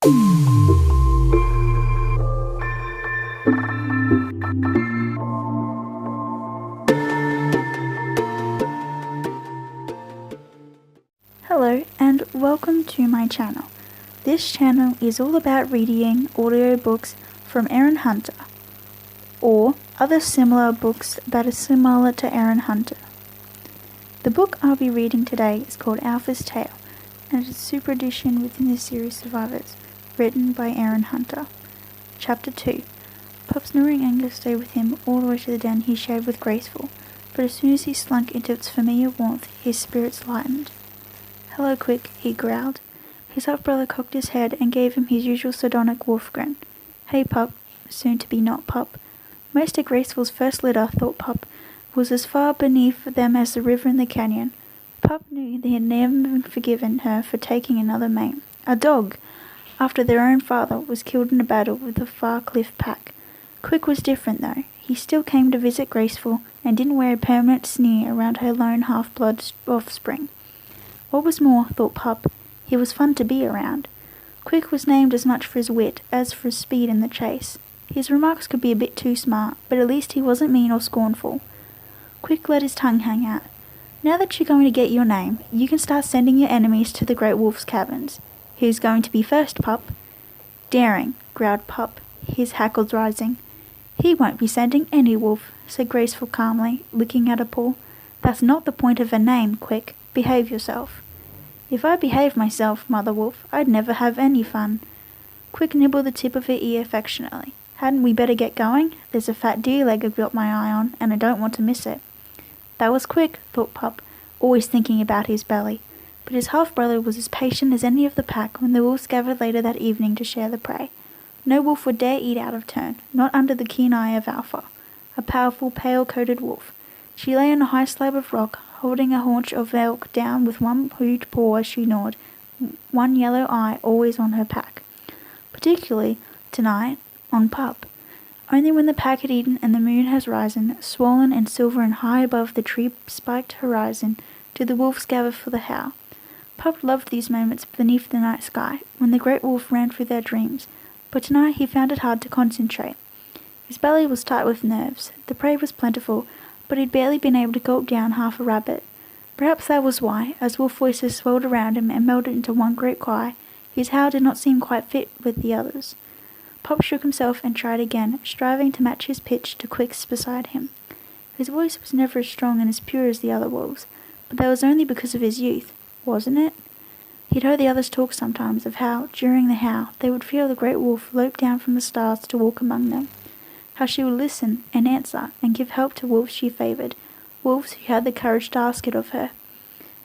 Hello and welcome to my channel. This channel is all about reading audiobooks from Erin Hunter, or other similar books that are similar to Erin Hunter. The book I'll be reading today is called Alpha's Tale, and it is a super edition within the series Survivors, written by Erin Hunter. Chapter 2. Pup's snoring anger stayed with him all the way to the den he shared with Graceful, but as soon as he slunk into its familiar warmth, his spirits lightened. "Hello, Quick," he growled. His half-brother cocked his head and gave him his usual sardonic wolf grin. "Hey, Pup," soon to be not Pup. Most of Graceful's first litter, thought Pup, was as far beneath them as the river in the canyon. Pup knew they had never forgiven her for taking another mate, a dog, after their own father was killed in a battle with the Far Cliff Pack. Quick was different, though. He still came to visit Graceful and didn't wear a permanent sneer around her lone half-blood offspring. What was more, thought Pup, he was fun to be around. Quick was named as much for his wit as for his speed in the chase. His remarks could be a bit too smart, but at least he wasn't mean or scornful. Quick let his tongue hang out. "Now that you're going to get your name, you can start sending your enemies to the Great Wolf's caverns. Who's going to be first, Pup?" "Daring," growled Pup, his hackles rising. "He won't be sending any wolf," said Graceful calmly, licking at a paw. "That's not the point of a name, Quick. Behave yourself." "If I behave myself, Mother Wolf, I'd never have any fun." Quick nibbled the tip of her ear affectionately. "Hadn't we better get going? There's a fat deer leg I've got my eye on, and I don't want to miss it." That was Quick, thought Pup, always thinking about his belly. But his half-brother was as patient as any of the pack when the wolves gathered later that evening to share the prey. No wolf would dare eat out of turn, not under the keen eye of Alpha, a powerful, pale-coated wolf. She lay on a high slab of rock, holding a haunch of elk down with one huge paw as she gnawed, one yellow eye always on her pack. Particularly, tonight, on Pup. Only when the pack had eaten and the moon has risen, swollen and silver and high above the tree-spiked horizon, did the wolves gather for the howl. Pup loved these moments beneath the night sky, when the great wolf ran through their dreams, but tonight he found it hard to concentrate. His belly was tight with nerves, the prey was plentiful, but he'd barely been able to gulp down half a rabbit. Perhaps that was why, as wolf voices swelled around him and melded into one great cry, his howl did not seem quite fit with the others. Pup shook himself and tried again, striving to match his pitch to Quick's beside him. His voice was never as strong and as pure as the other wolves, but that was only because of his youth, wasn't it? He'd heard the others talk sometimes of how, during the howl, they would feel the great wolf lope down from the stars to walk among them. How she would listen and answer and give help to wolves she favoured, wolves who had the courage to ask it of her.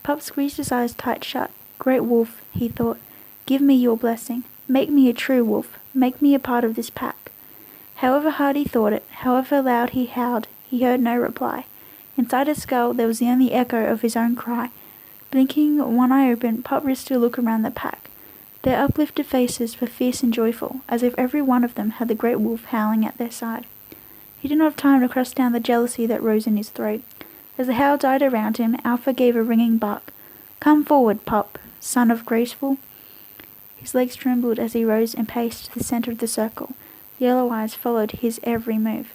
Pup squeezed his eyes tight shut. "Great Wolf," he thought, "give me your blessing. Make me a true wolf. Make me a part of this pack." However hard he thought it, however loud he howled, he heard no reply. Inside his skull there was the only echo of his own cry. Blinking one eye open, Pup risked a look around the pack. Their uplifted faces were fierce and joyful, as if every one of them had the great wolf howling at their side. He did not have time to crush down the jealousy that rose in his throat. As the howl died around him, Alpha gave a ringing bark. "Come forward, Pup, son of Graceful." His legs trembled as he rose and paced to the centre of the circle. Yellow eyes followed his every move.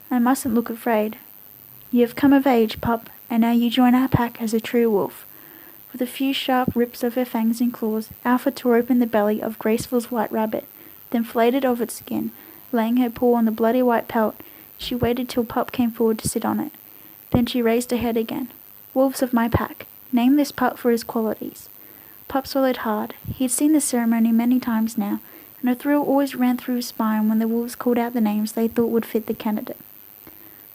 "I mustn't look afraid. You have come of age, Pup, and now you join our pack as a true wolf." With a few sharp rips of her fangs and claws, Alpha tore open the belly of Graceful's white rabbit, then flayed it of its skin. Laying her paw on the bloody white pelt, she waited till Pup came forward to sit on it. Then she raised her head again. "Wolves of my pack, name this Pup for his qualities." Pup swallowed hard. He had seen the ceremony many times now, and a thrill always ran through his spine when the wolves called out the names they thought would fit the candidate.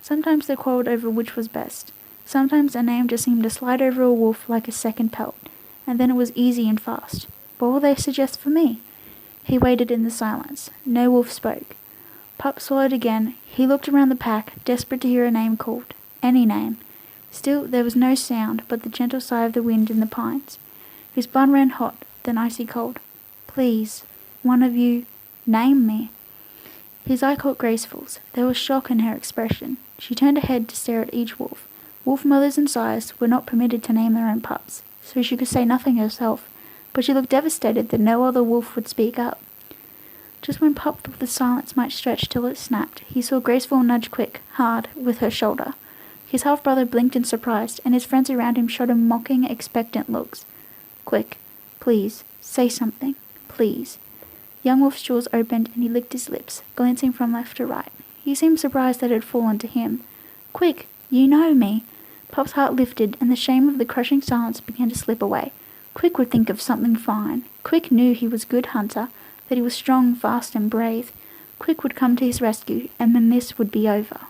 Sometimes they quarrelled over which was best. Sometimes a name just seemed to slide over a wolf like a second pelt, and then it was easy and fast. What will they suggest for me? He waited in the silence. No wolf spoke. Pup swallowed again. He looked around the pack, desperate to hear a name called. Any name. Still there was no sound but the gentle sigh of the wind in the pines. His blood ran hot, then icy cold. "Please, one of you, name me." His eye caught Graceful's. There was shock in her expression. She turned her head to stare at each wolf. Wolf mothers and sires were not permitted to name their own pups, so she could say nothing herself, but she looked devastated that no other wolf would speak up. Just when Pup thought the silence might stretch till it snapped, he saw Graceful nudge Quick, hard, with her shoulder. His half-brother blinked in surprise, and his friends around him shot him mocking, expectant looks. Quick, please, say something, please. Young Wolf's jaws opened and he licked his lips, glancing from left to right. He seemed surprised that it had fallen to him. Quick, you know me. Pup's heart lifted, and the shame of the crushing silence began to slip away. Quick would think of something fine. Quick knew he was a good hunter, that he was strong, fast, and brave. Quick would come to his rescue, and then this would be over.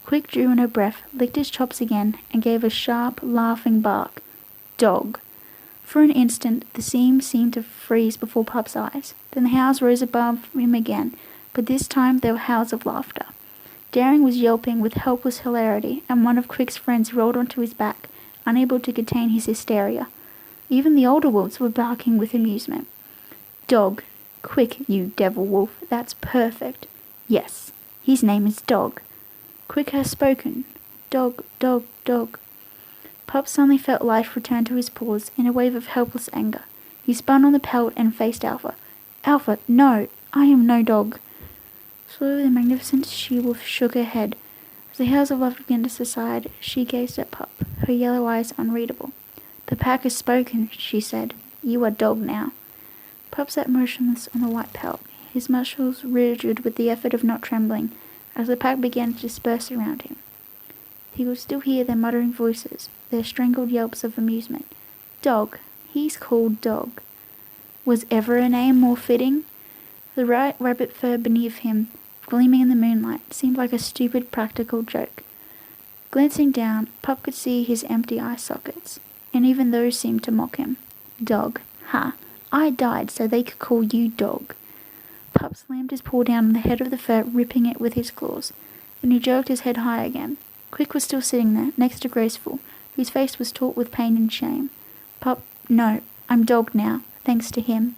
Quick drew in a breath, licked his chops again, and gave a sharp, laughing bark. Dog. For an instant, the scene seemed to freeze before Pup's eyes. Then the howls rose above him again, but this time they were howls of laughter. Daring was yelping with helpless hilarity, and one of Quick's friends rolled onto his back, unable to contain his hysteria. Even the older wolves were barking with amusement. Dog. Quick, you devil wolf. That's perfect. Yes, his name is Dog. Quick has spoken. Dog, dog, dog. Pup suddenly felt life return to his paws in a wave of helpless anger. He spun on the pelt and faced Alpha. Alpha, no, I am no dog. Slowly the magnificent she-wolf shook her head. As the howls of laughter began to subside, she gazed at Pup, her yellow eyes unreadable. The pack has spoken, she said. You are dog now. Pup sat motionless on the white pelt, his muscles rigid with the effort of not trembling, as the pack began to disperse around him. He could still hear their muttering voices, their strangled yelps of amusement. Dog. He's called Dog. Was ever a name more fitting? The rabbit fur beneath him, gleaming in the moonlight, seemed like a stupid practical joke. Glancing down, Pup could see his empty eye sockets, and even those seemed to mock him. Dog. Ha! I died so they could call you Dog. Pup slammed his paw down on the head of the fur, ripping it with his claws. Then he jerked his head high again. Quick was still sitting there, next to Graceful, whose face was taut with pain and shame. Pup, no, I'm Dog now, thanks to him.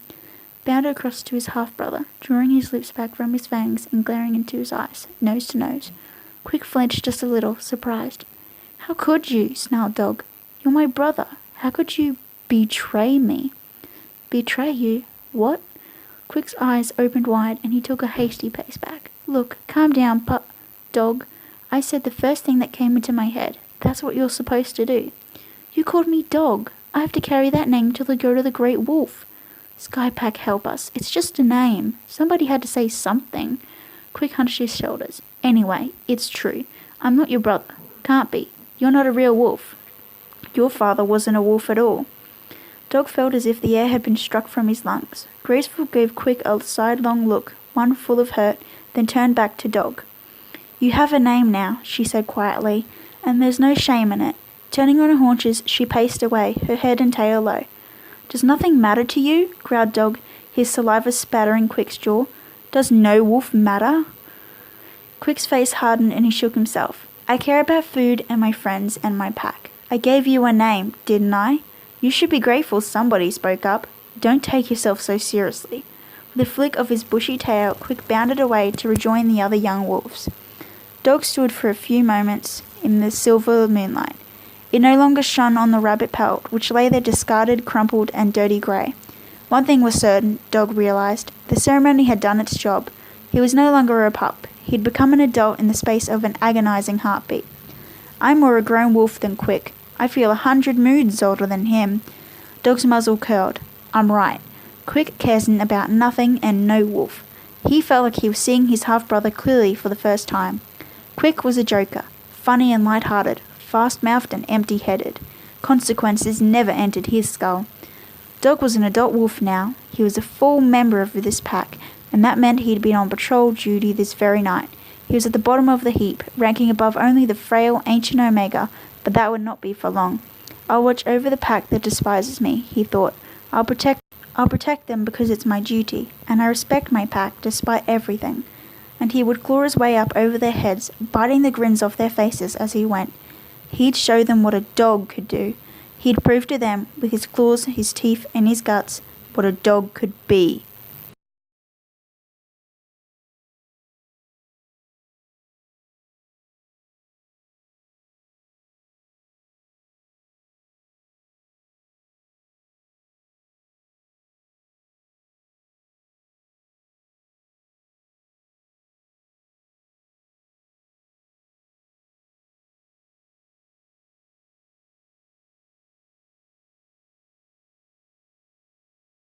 Bounded across to his half-brother, drawing his lips back from his fangs and glaring into his eyes, nose to nose. Quick flinched just a little, surprised. How could you? Snarled Dog. You're my brother. How could you betray me? Betray you? What? Quick's eyes opened wide, and he took a hasty pace back. Look, calm down, Dog. I said the first thing that came into my head. That's what you're supposed to do. You called me Dog. I have to carry that name till I go to the Great Wolf. Skypack, help us. It's just a name. Somebody had to say something. Quick hunched his shoulders. Anyway, it's true. I'm not your brother. Can't be. You're not a real wolf. Your father wasn't a wolf at all. Dog felt as if the air had been struck from his lungs. Graceful gave Quick a sidelong look, one full of hurt, then turned back to Dog. You have a name now, she said quietly, and there's no shame in it. Turning on her haunches, she paced away, her head and tail low. Does nothing matter to you? Growled Dog, his saliva spattering Quick's jaw. Does no wolf matter? Quick's face hardened and he shook himself. I care about food and my friends and my pack. I gave you a name, didn't I? You should be grateful somebody spoke up. Don't take yourself so seriously. With a flick of his bushy tail, Quick bounded away to rejoin the other young wolves. Dog stood for a few moments in the silver moonlight. It no longer shone on the rabbit pelt, which lay there discarded, crumpled, and dirty grey. One thing was certain, Dog realised. The ceremony had done its job. He was no longer a pup. He'd become an adult in the space of an agonising heartbeat. I'm more a grown wolf than Quick. I feel 100 moods older than him. Dog's muzzle curled. I'm right. Quick cares about nothing and no wolf. He felt like he was seeing his half-brother clearly for the first time. Quick was a joker, funny and light-hearted, fast-mouthed and empty-headed. Consequences never entered his skull. Dog was an adult wolf now. He was a full member of this pack, and that meant he'd been on patrol duty this very night. He was at the bottom of the heap, ranking above only the frail ancient Omega, but that would not be for long. I'll watch over the pack that despises me, he thought. I'll protect them because it's my duty, and I respect my pack despite everything. And he would claw his way up over their heads, biting the grins off their faces as he went. He'd show them what a dog could do. He'd prove to them, with his claws, his teeth, and his guts, what a dog could be.